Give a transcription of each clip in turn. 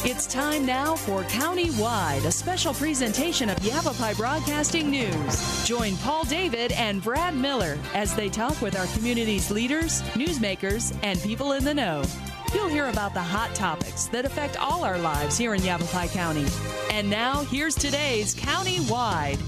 It's time now for County-Wide, a special presentation of Yavapai Broadcasting News. Join Paul David and Brad Miller as they talk with our community's leaders, newsmakers, and people in the know. You'll hear about the hot topics that affect all our lives here in Yavapai County. And now, here's today's County-Wide.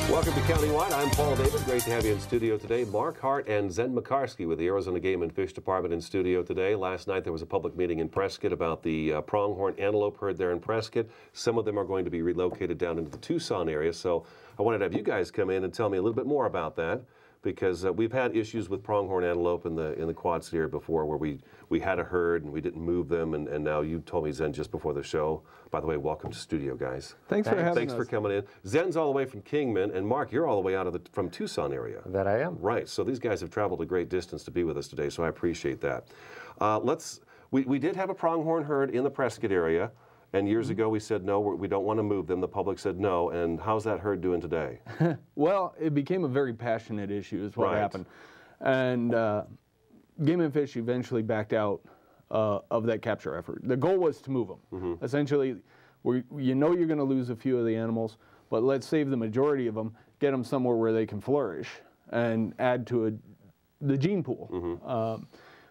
Welcome to County-Wide. I'm Paul David. Great to have you in studio today. Mark Hart and Zen McCarsky with the Arizona Game and Fish Department in studio today. Last night there was a public meeting in Prescott about the pronghorn antelope herd there in Prescott. Some of them are going to be relocated down into the Tucson area. So I wanted to have you guys come in and tell me a little bit more about that, because we've had issues with pronghorn antelope in the Quad City area before, where we had a herd and we didn't move them, and now you told me, Zen, just before the show. By the way, welcome to studio, guys. Thanks for having us. Thanks for coming in. Zen's all the way from Kingman, and Mark, you're all the way out of from Tucson area. That I am. Right. So these guys have traveled a great distance to be with us today, so I appreciate that. We did have a pronghorn herd in the Prescott area. And years ago, we said, no, we don't want to move them. The public said no. And how's that herd doing today? Well, it became a very passionate issue is what happened. And Game and Fish eventually backed out of that capture effort. The goal was to move them. Essentially, you know you're going to lose a few of the animals, but let's save the majority of them, get them somewhere where they can flourish, and add to the gene pool.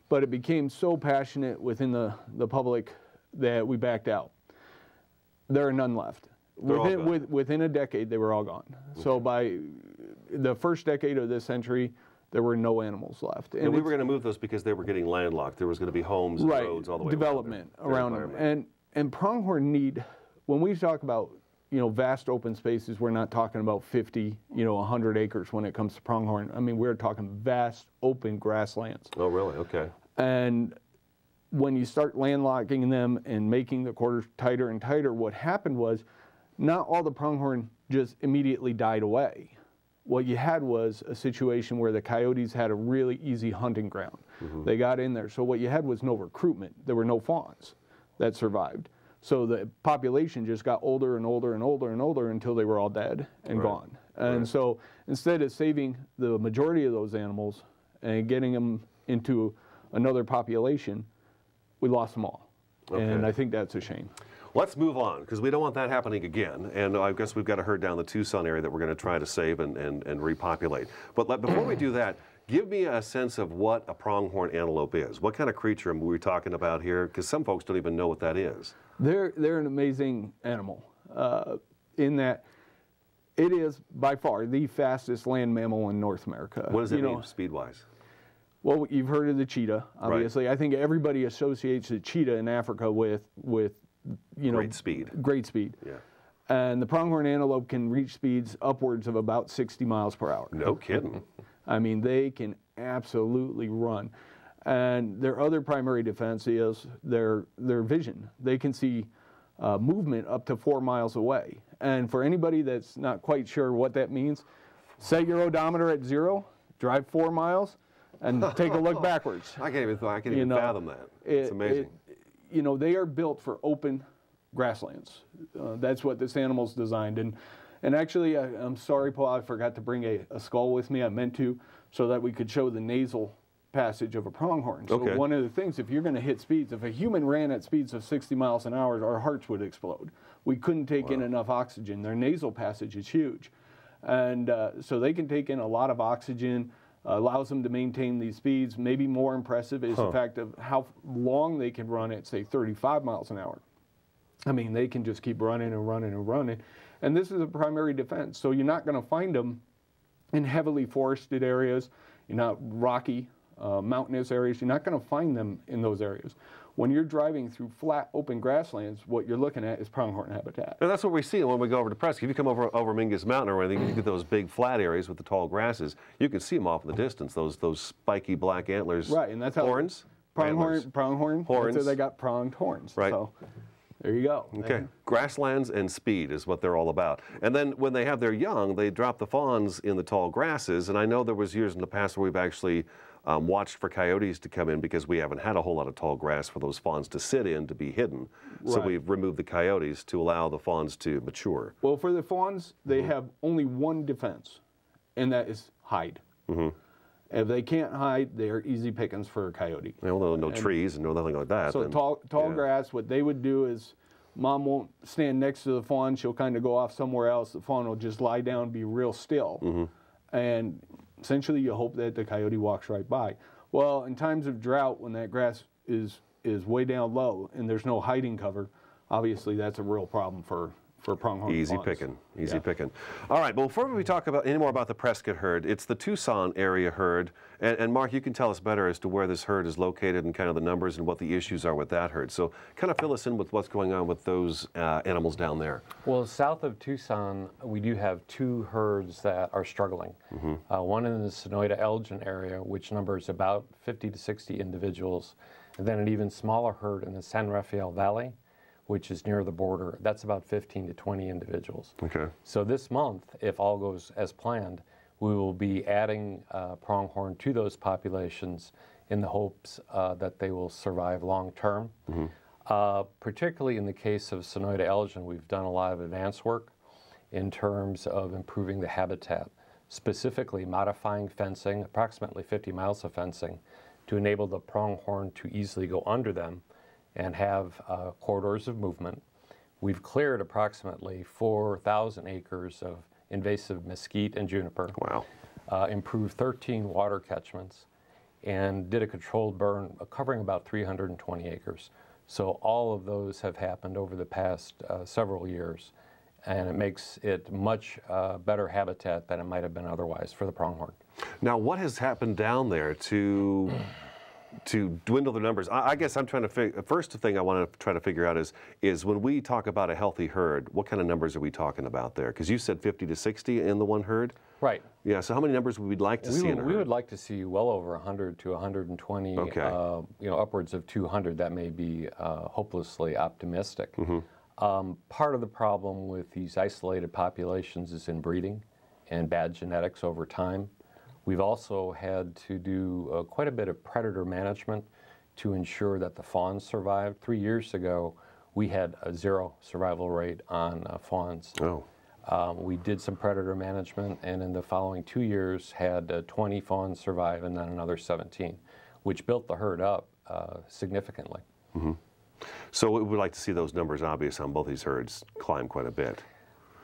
But it became so passionate within the public that we backed out. There are none left. Within a decade, they were all gone. Okay. So by the first decade of this century, there were no animals left. And we were going to move those because they were getting landlocked. There was going to be homes and roads all the way development around them. And pronghorn need, when we talk about vast open spaces, we're not talking about 50, 100 acres when it comes to pronghorn. I mean, we're talking vast open grasslands. Oh, really? Okay. And when you start landlocking them and making the quarters tighter and tighter, what happened was not all the pronghorn just immediately died away. What you had was a situation where the coyotes had a really easy hunting ground. They got in there. So what you had was no recruitment. There were no fawns that survived. So the population just got older and older and older and older until they were all dead and gone. And so instead of saving the majority of those animals and getting them into another population, we lost them all. And I think that's a shame. Let's move on, because we don't want that happening again. And I guess we've got a herd down the Tucson area that we're going to try to save and repopulate. But before we do that, give me a sense of what a pronghorn antelope is. What kind of creature are we talking about here? Because some folks don't even know what that is. They're an amazing animal in that it is by far the fastest land mammal in North America. What does it mean speed-wise? Well, you've heard of the cheetah, obviously. I think everybody associates the cheetah in Africa with great speed. Great speed. Yeah. And the pronghorn antelope can reach speeds upwards of about 60 miles per hour. No kidding. I mean, they can absolutely run. And their other primary defense is their vision. They can see movement up to 4 miles away. And for anybody that's not quite sure what that means, set your odometer at 0, drive 4 miles, and take a look backwards. I can't even fathom that. It's amazing. They are built for open grasslands. That's what this animal's designed. And actually, I'm sorry, Paul, I forgot to bring a skull with me. I meant to, so that we could show the nasal passage of a pronghorn. So one of the things, if you're going to hit speeds, if a human ran at speeds of 60 miles an hour, our hearts would explode. We couldn't take in enough oxygen. Their nasal passage is huge. And so they can take in a lot of oxygen, allows them to maintain these speeds. Maybe more impressive is the fact of how long they can run at, say, 35 miles an hour. I mean, they can just keep running and running and running. And this is a primary defense. So you're not going to find them in heavily forested areas, rocky, mountainous areas. You're not going to find them in those areas. When you're driving through flat, open grasslands, what you're looking at is pronghorn habitat. And that's what we see when we go over to Prescott. If you come over Mingus Mountain or anything, you get those big flat areas with the tall grasses. You can see them off in the distance, those spiky black antlers. Right, and that's how horns. Pronghorn. Horns. So they got pronged horns. Right. So there you go. Okay. Grasslands and speed is what they're all about. And then when they have their young, they drop the fawns in the tall grasses. And I know there was years in the past where we've actually watched for coyotes to come in because we haven't had a whole lot of tall grass for those fawns to sit in to be hidden. So we've removed the coyotes to allow the fawns to mature. Well, for the fawns, they have only one defense, and that is hide. If they can't hide, they're easy pickings for a coyote. Well, no trees and no nothing like that. So then, tall grass, what they would do is, mom won't stand next to the fawn. She'll kind of go off somewhere else. The fawn will just lie down, be real still. And essentially you hope that the coyote walks right by. Well, in times of drought, when that grass is way down low and there's no hiding cover, obviously that's a real problem for pronghorn Easy fawns. picking, easy picking. All right, well, before we talk about any more about the Prescott herd, it's the Tucson area herd. And Mark, you can tell us better as to where this herd is located and kind of the numbers and what the issues are with that herd. So kind of fill us in with what's going on with those animals down there. Well, south of Tucson, we do have 2 herds that are struggling. One in the Sonoyta-Elgin area, which numbers about 50 to 60 individuals, and then an even smaller herd in the San Rafael Valley, which is near the border. That's about 15 to 20 individuals. Okay. So this month, if all goes as planned, we will be adding pronghorn to those populations in the hopes that they will survive long term. Particularly in the case of Sonoyta-Elgin, we've done a lot of advanced work in terms of improving the habitat, specifically modifying fencing, approximately 50 miles of fencing, to enable the pronghorn to easily go under them and have corridors of movement. We've cleared approximately 4,000 acres of invasive mesquite and juniper. Wow. Improved 13 water catchments, and did a controlled burn covering about 320 acres. So all of those have happened over the past several years, and it makes it much better habitat than it might have been otherwise for the pronghorn. Now, what has happened down there to dwindle the numbers? I guess I'm trying to figure, first thing I want to try to figure out is when we talk about a healthy herd, what kind of numbers are we talking about there? Because you said 50 to 60 in the one herd? Right. Yeah, so how many numbers would we like to see in a herd? We would like to see well over 100 to 120, okay. Upwards of 200. That may be hopelessly optimistic. Part of the problem with these isolated populations is inbreeding and bad genetics over time. We've also had to do quite a bit of predator management to ensure that the fawns survived. 3 years ago, we had a 0 survival rate on fawns. Oh. We did some predator management, and in the following 2 years had 20 fawns survive and then another 17, which built the herd up significantly. So we would like to see those numbers, obvious, on both these herds climb quite a bit.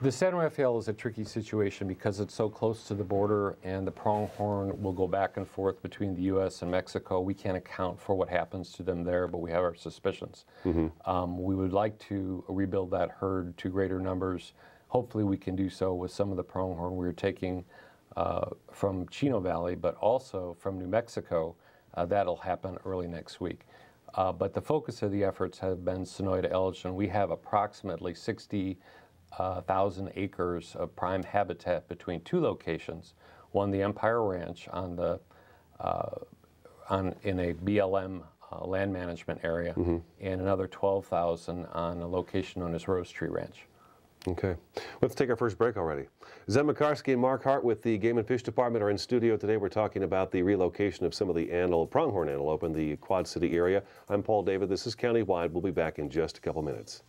The San Rafael is a tricky situation because it's so close to the border, and the pronghorn will go back and forth between the U.S. and Mexico. We can't account for what happens to them there, but we have our suspicions. We would like to rebuild that herd to greater numbers. Hopefully we can do so with some of the pronghorn we're taking from Chino Valley, but also from New Mexico. That'll happen early next week. But the focus of the efforts have been Sonoyta-Elgin. We have approximately 60,000 acres of prime habitat between 2 locations. One, the Empire Ranch in a BLM land management area, and another 12,000 on a location known as Rose Tree Ranch. Okay. Let's take our first break already. Zen Makarsky and Mark Hart with the Game and Fish Department are in studio today. We're talking about the relocation of some of the pronghorn antelope in the Quad City area. I'm Paul David. This is Countywide. We'll be back in just a couple minutes.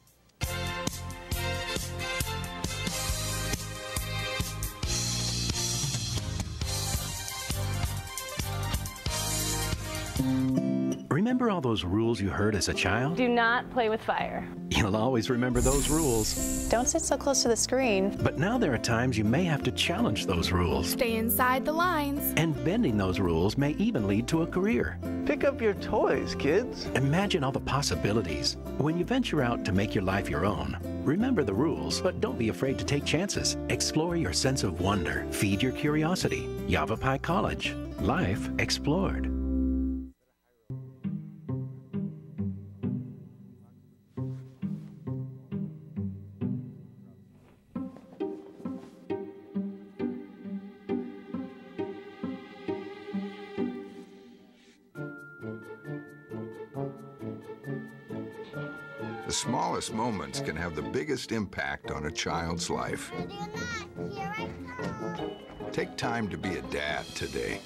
Remember all those rules you heard as a child? Do not play with fire. You'll always remember those rules. Don't sit so close to the screen. But now there are times you may have to challenge those rules. Stay inside the lines. And bending those rules may even lead to a career. Pick up your toys, kids. Imagine all the possibilities. When you venture out to make your life your own, remember the rules, but don't be afraid to take chances. Explore your sense of wonder. Feed your curiosity. Yavapai College. Life explored. The smallest moments can have the biggest impact on a child's life. Take time to be a dad today.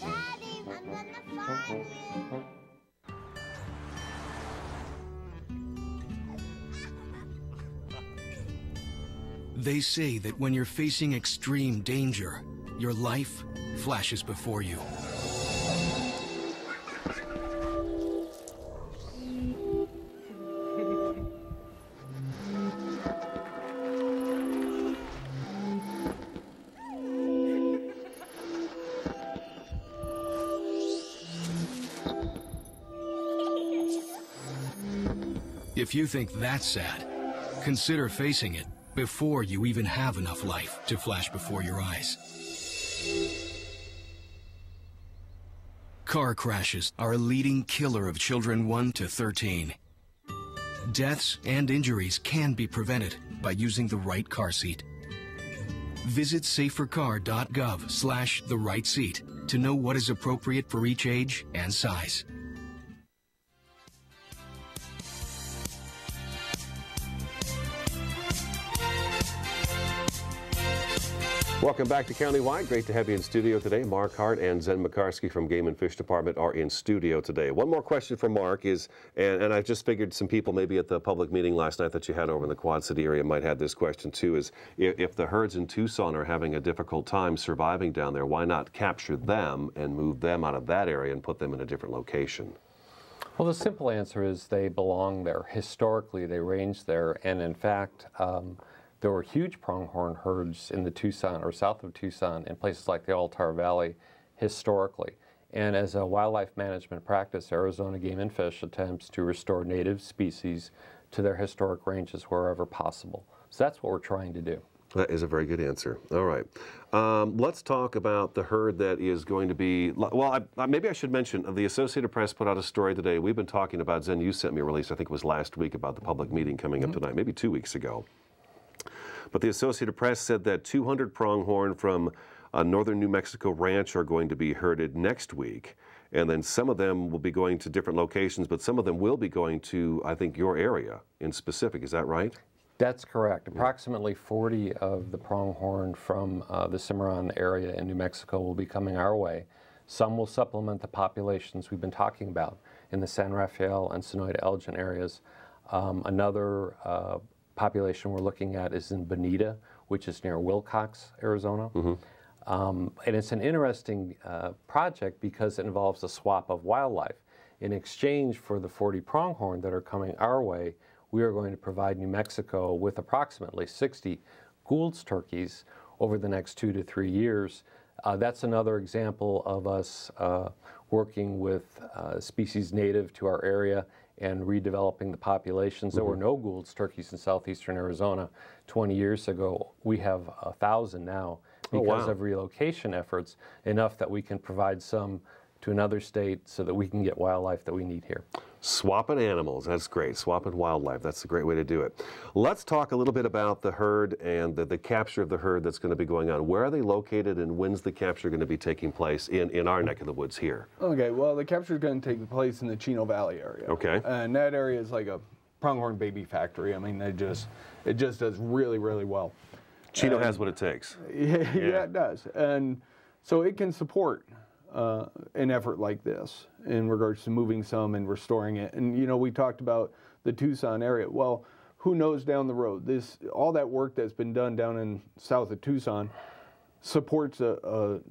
They say that when you're facing extreme danger, your life flashes before you. If you think that's sad, consider facing it before you even have enough life to flash before your eyes. Car crashes are a leading killer of children 1 to 13. Deaths and injuries can be prevented by using the right car seat. Visit safercar.gov/the-right-seat to know what is appropriate for each age and size. Welcome back to Countywide. Great to have you in studio today. Mark Hart and Zen Makarsky from Game and Fish Department are in studio today. One more question for Mark is, and I just figured some people maybe at the public meeting last night that you had over in the Quad City area might have this question too, is if the herds in Tucson are having a difficult time surviving down there, why not capture them and move them out of that area and put them in a different location? Well, the simple answer is they belong there. Historically, they range there, and in fact, there were huge pronghorn herds in the Tucson or south of Tucson in places like the Altar Valley historically. And as a wildlife management practice, Arizona Game and Fish attempts to restore native species to their historic ranges wherever possible. So that's what we're trying to do. That is a very good answer. All right. Let's talk about the herd that is going to be, well, maybe I should mention, the Associated Press put out a story today. We've been talking about, Zen, you sent me a release, I think it was last week, about the public meeting coming up tonight, maybe 2 weeks ago. But the Associated Press said that 200 pronghorn from a northern New Mexico ranch are going to be herded next week. And then some of them will be going to different locations, but some of them will be going to, I think, your area in specific. Is that right? That's correct. Approximately 40 of the pronghorn from the Cimarron area in New Mexico will be coming our way. Some will supplement the populations we've been talking about in the San Rafael and Sonoyta Elgin areas. Another population we're looking at is in Bonita, which is near Wilcox, Arizona. And it's an interesting project because it involves a swap of wildlife. In exchange for the 40 pronghorn that are coming our way, we are going to provide New Mexico with approximately 60 Gould's turkeys over the next 2 to 3 years. That's another example of us working with species native to our area and redeveloping the populations. There were no Gould's turkeys in southeastern Arizona 20 years ago. We have 1,000 now because of relocation efforts, enough that we can provide some to another state so that we can get wildlife that we need here. Swapping animals, that's great. Swapping wildlife, that's a great way to do it. Let's talk a little bit about the herd and the capture of the herd that's going to be going on. Where are they located and when's the capture going to be taking place in our neck of the woods here? Okay, well, the capture is going to take place in the Chino Valley area. Okay. And that area is like a pronghorn baby factory. I mean, it just does really, really well. Chino has what it takes. Yeah, it does. And so it can support an effort like this in regards to moving some and restoring it. And, you know, we talked about the Tucson area. Well, who knows down the road? All that work that's been done down in south of Tucson supports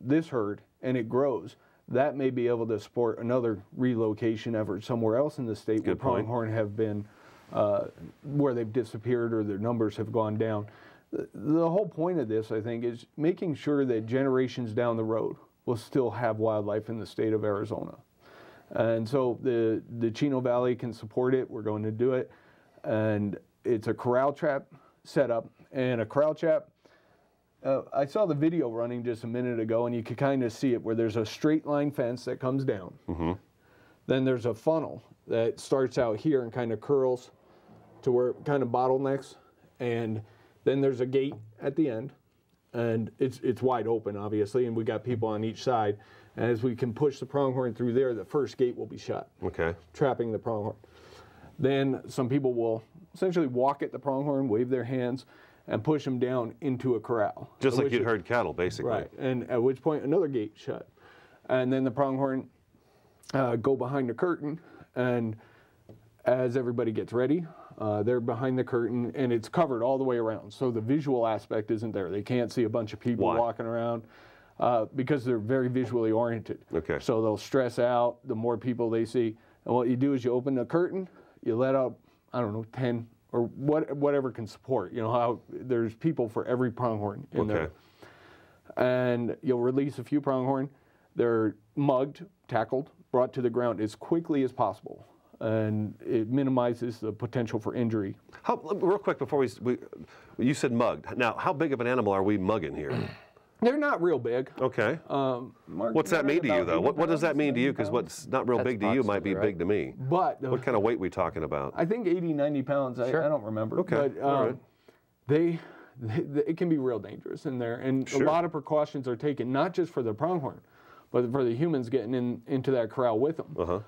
this herd, and it grows. That may be able to support another relocation effort somewhere else in the state where pronghorn have been, where they've disappeared or their numbers have gone down. The whole point of this, I think, is making sure that generations down the road will still have wildlife in the state of Arizona. And so the Chino Valley can support it. We're going to do it. And it's a corral trap setup. And a corral trap, I saw the video running just a minute ago, and you could kind of see it where there's a straight line fence that comes down. Then there's a funnel that starts out here and kind of curls to where it kind of bottlenecks. And then there's a gate at the end. And it's wide open, obviously, and we got people on each side. And as we can push the pronghorn through there, the first gate will be shut, trapping the pronghorn. Then some people will essentially walk at the pronghorn, wave their hands, and push them down into a corral. Just like you'd herd cattle, basically. Right, and at which point another gate shut. And then the pronghorn go behind the curtain, and as everybody gets ready, they're behind the curtain, and it's covered all the way around. So the visual aspect isn't there. They can't see a bunch of people walking around because they're very visually oriented. So they'll stress out the more people they see. And what you do is you open the curtain, you let out, I don't know, 10 or whatever can support. You know how there's people for every pronghorn in there. And you'll release a few pronghorn. They're mugged, tackled, brought to the ground as quickly as possible. and it minimizes the potential for injury. Real quick before you said mugged. Now, how big of an animal are we mugging here? They're not real big. Okay. What's that mean to you, though? What does that mean to you? Because what's not real big to you might be big to me. But what kind of weight are we talking about? I think 80, 90 pounds. Sure. I don't remember. Okay. But it can be real dangerous in there. And Sure. a lot of precautions are taken, not just for the pronghorn, but for the humans getting into that corral with them.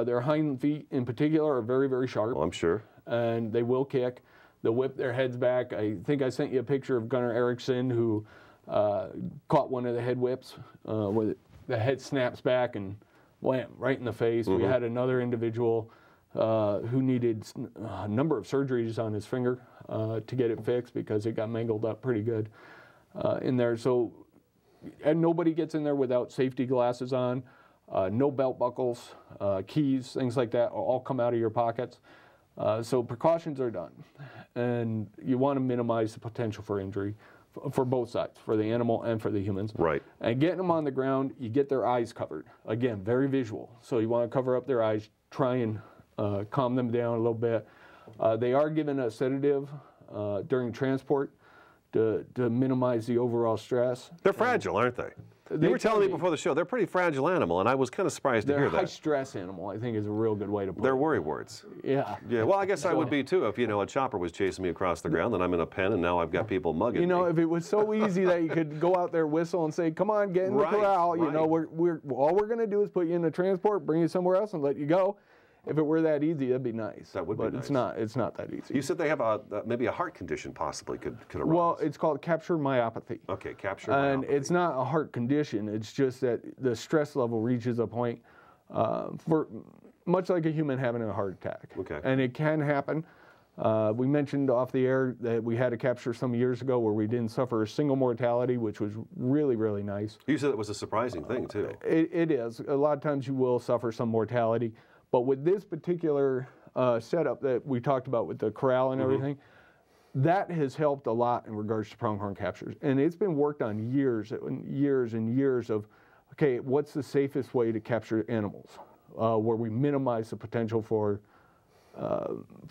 Their hind feet in particular are very, very sharp. Oh, I'm sure. And they will kick. They'll whip their heads back. I think I sent you a picture of Gunnar Eriksson, who caught one of the head whips where the head snaps back and wham, right in the face. We had another individual who needed a number of surgeries on his finger to get it fixed because it got mangled up pretty good in there. So, and nobody gets in there without safety glasses on, no belt buckles, keys, things like that all come out of your pockets. So precautions are done, and you want to minimize the potential for injury for both sides, for the animal and for the humans. Right. And getting them on the ground, you get their eyes covered. Again, very visual. So you want to cover up their eyes, try and calm them down a little bit. They are given a sedative during transport to minimize the overall stress. They're fragile, aren't they? You were telling me before the show, they're a pretty fragile animal, and I was kind of surprised to hear that. They're a high-stress animal, I think, is a real good way to put it. They're worry wards. Yeah. Yeah, well, I guess I would be, too, if, a chopper was chasing me across the ground, and I'm in a pen, and now I've got people mugging me. If it was so easy that you could go out there, whistle, and say, come on, get in the corral, all we're going to do is put you in the transport, bring you somewhere else, and let you go. If it were that easy, that'd be nice. That would be nice. But it's not that easy. You said they have maybe a heart condition possibly could arise. Well, it's called capsular myopathy. Okay, capsular myopathy. And it's not a heart condition. It's just that the stress level reaches a point for much like a human having a heart attack. Okay. And it can happen. We mentioned off the air that we had a capture some years ago where we didn't suffer a single mortality, which was really, really nice. You said it was a surprising thing, too. It is. A lot of times you will suffer some mortality. But with this particular setup that we talked about with the corral and everything, that has helped a lot in regards to pronghorn captures. And it's been worked on years and years and years of, okay, what's the safest way to capture animals where we minimize the potential for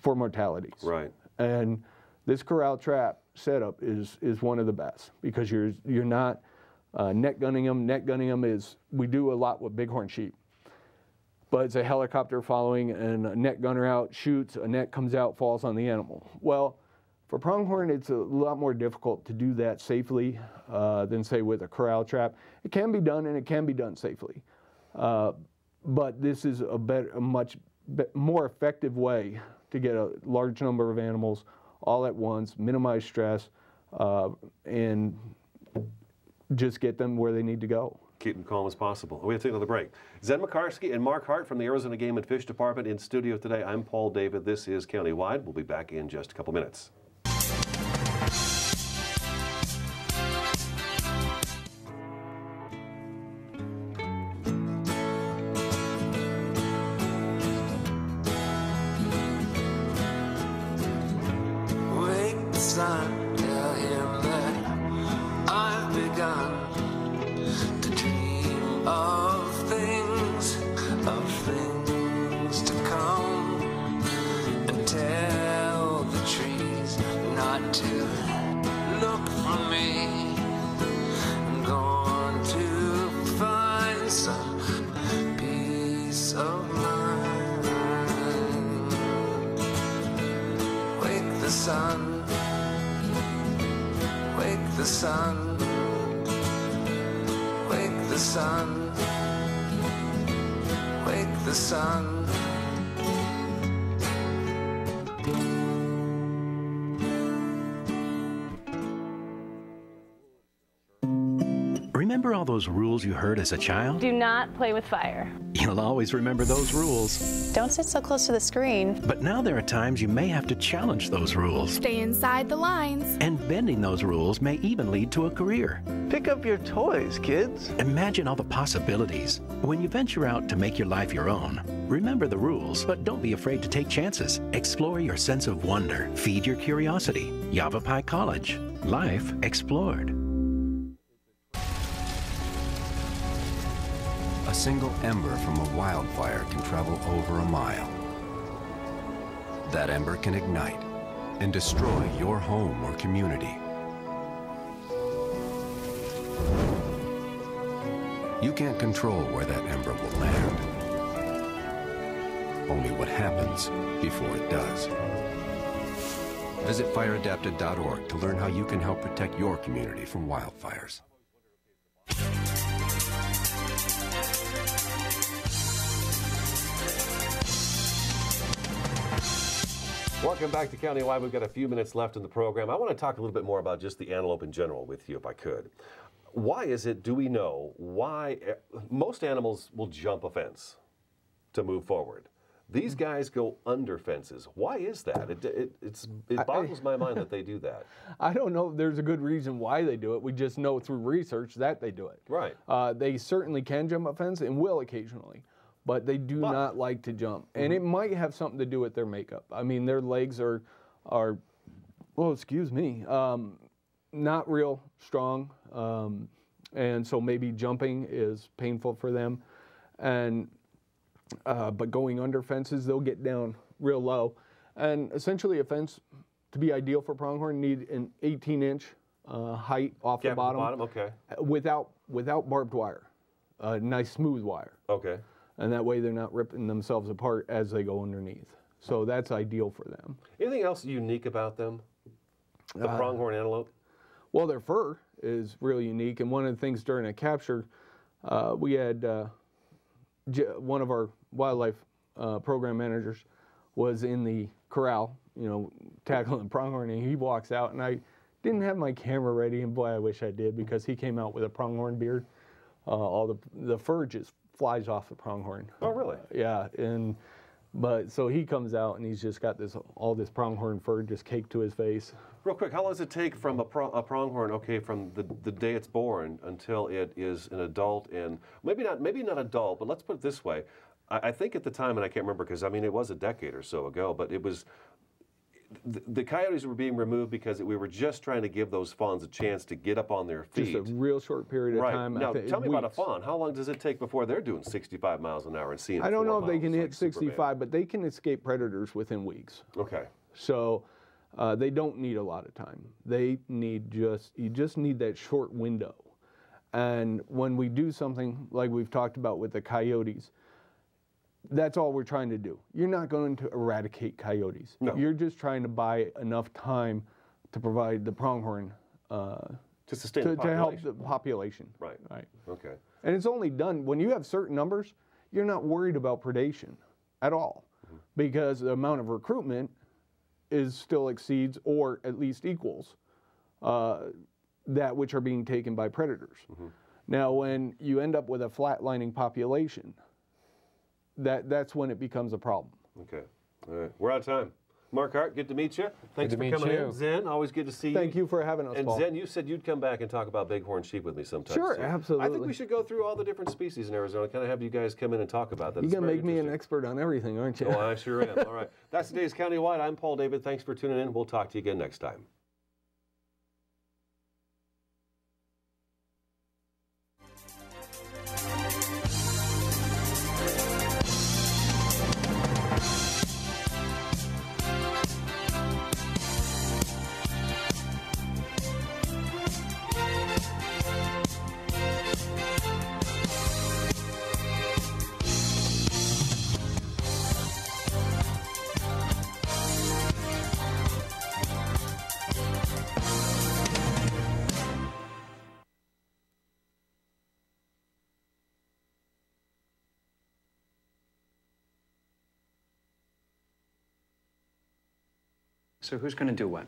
mortalities. Right. And this corral trap setup is one of the best because you're not net gunning them. Net gunning them is, we do a lot with bighorn sheep. But it's a helicopter following and a net gunner out, shoots, a net comes out, falls on the animal. Well, for pronghorn, it's a lot more difficult to do that safely than, say, with a corral trap. It can be done, and it can be done safely. But this is a much more effective way to get a large number of animals all at once, minimize stress, and just get them where they need to go. Keep them calm as possible. We have to take another break. Zen Makarsky and Mark Hart from the Arizona Game and Fish Department in studio today. I'm Paul David. This is Countywide. We'll be back in just a couple minutes. Wake the sun, tell him that I've begun to dream of things to come, and tell the trees not to look for me. I'm going to find some peace of mind. Wake the sun, wake the sun, wake the sun, wake the sun. Remember all those rules you heard as a child? Do not play with fire. You'll always remember those rules. Don't sit so close to the screen. But now there are times you may have to challenge those rules. Stay inside the lines. And bending those rules may even lead to a career. Pick up your toys, kids. Imagine all the possibilities. When you venture out to make your life your own, remember the rules, but don't be afraid to take chances. Explore your sense of wonder. Feed your curiosity. Yavapai College. Life explored. A single ember from a wildfire can travel over a mile. That ember can ignite and destroy your home or community. You can't control where that ember will land. Only what happens before it does. Visit fireadapted.org to learn how you can help protect your community from wildfires. Welcome back to Countywide. We've got a few minutes left in the program. I want to talk a little bit more about just the antelope in general with you, if I could. Why is it, do we know, why most animals will jump a fence to move forward? These guys go under fences. Why is that? It boggles my mind that they do that. I don't know if there's a good reason why they do it. We just know through research that they do it. Right. They certainly can jump a fence and will occasionally, but they do not like to jump. And it might have something to do with their makeup. I mean, their legs are well, excuse me, not real strong. And so maybe jumping is painful for them. And but going under fences, they'll get down real low. And essentially a fence, to be ideal for pronghorn, need an 18-inch height off the bottom. Okay. Without barbed wire, nice smooth wire. Okay. And that way they're not ripping themselves apart as they go underneath. So that's ideal for them. Anything else unique about them, the pronghorn antelope? Well, their fur is really unique. And one of the things during a capture, we had one of our wildlife program managers was in the corral, you know, tackling pronghorn, and he walks out, and I didn't have my camera ready, and boy, I wish I did, because he came out with a pronghorn beard. All the fur just flies off the pronghorn. Oh, really? Yeah, but so he comes out, and he's just got all this pronghorn fur just caked to his face. Real quick, how long does it take from a pronghorn, okay, from the day it's born until it is an adult? And maybe not adult, but let's put it this way. I think at the time, and I can't remember because, I mean, it was a decade or so ago, but it was, the coyotes were being removed because we were just trying to give those fawns a chance to get up on their feet. Just a real short period of time. Now, tell me about a fawn. How long does it take before they're doing 65 miles an hour and seeing? I don't know if they can hit 65, but they can escape predators within weeks. Okay. So they don't need a lot of time. They need you just need that short window. And when we do something like we've talked about with the coyotes, that's all we're trying to do. You're not going to eradicate coyotes. No. You're just trying to buy enough time to provide the pronghorn to sustain the population. to help the population. Right. Okay. And it's only done when you have certain numbers. You're not worried about predation at all, because the amount of recruitment still exceeds or at least equals that which are being taken by predators. Now, when you end up with a flatlining population, that's when it becomes a problem. Okay. All right. We're out of time. Mark Hart, good to meet you. Thanks for coming in. Zen, always good to see you. Thank you for having us, And Paul. Zen, you said you'd come back and talk about bighorn sheep with me sometime. Sure, absolutely. I think we should go through all the different species in Arizona, kind of have you guys come in and talk about that. You're going to make me an expert on everything, aren't you? Oh, I sure am. All right. That's today's Countywide. I'm Paul David. Thanks for tuning in. We'll talk to you again next time. So who's going to do what?